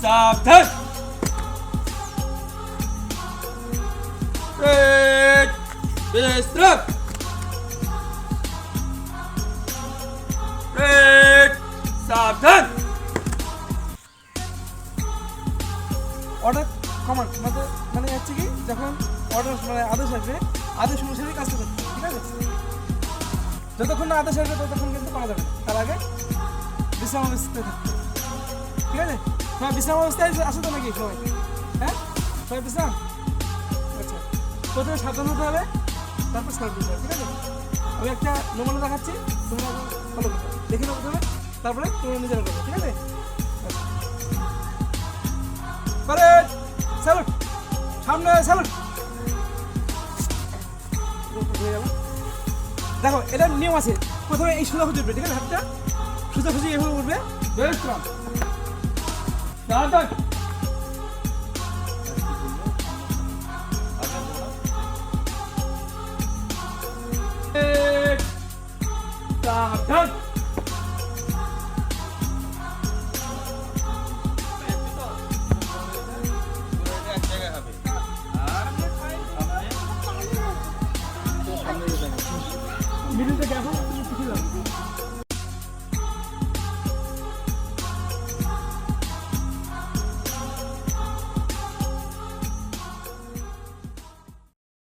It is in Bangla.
সাবধান। ব্রেক, বিশ্রাম। ব্রেক, সাবধান। অর্ডার কমান্ড মানে হচ্ছে কি যখন অর্ডার মানে আদেশ আসবে আদেশ অনুসারে কাজটা করতে হবে, ঠিক আছে? যতক্ষণ না আদেশ আসবে ততক্ষণ কিন্তু করা যাবে না, তার আগে বিশ্রাম অবস্থায় থাকতে হবে, ঠিক আছে? হ্যাঁ, বিশ্রাম অবস্থায় আসো তো নাকি সবাই? হ্যাঁ, সবাই বিশ্রাম। আচ্ছা, প্রথমে সাবধান হতে হবে, তারপর স্টার্ট করতে হবে, ঠিক আছে? আমি একটা নমুনা দেখাচ্ছি, তোমরা ফলো করবে, দেখে নেবো প্রথমে, তারপরে তোমরা নিজেরা করবে, ঠিক আছে? প্যারেড, স্যালুট, সামনে স্যালুট। দেখো এটার নিয়ম আছে, প্রথমে এই সোজা খুঁজে উঠবে, ঠিক আছে? হাতটা সোজা খুঁজে এভাবে উঠবে, বিশ্রাম। সাবধান।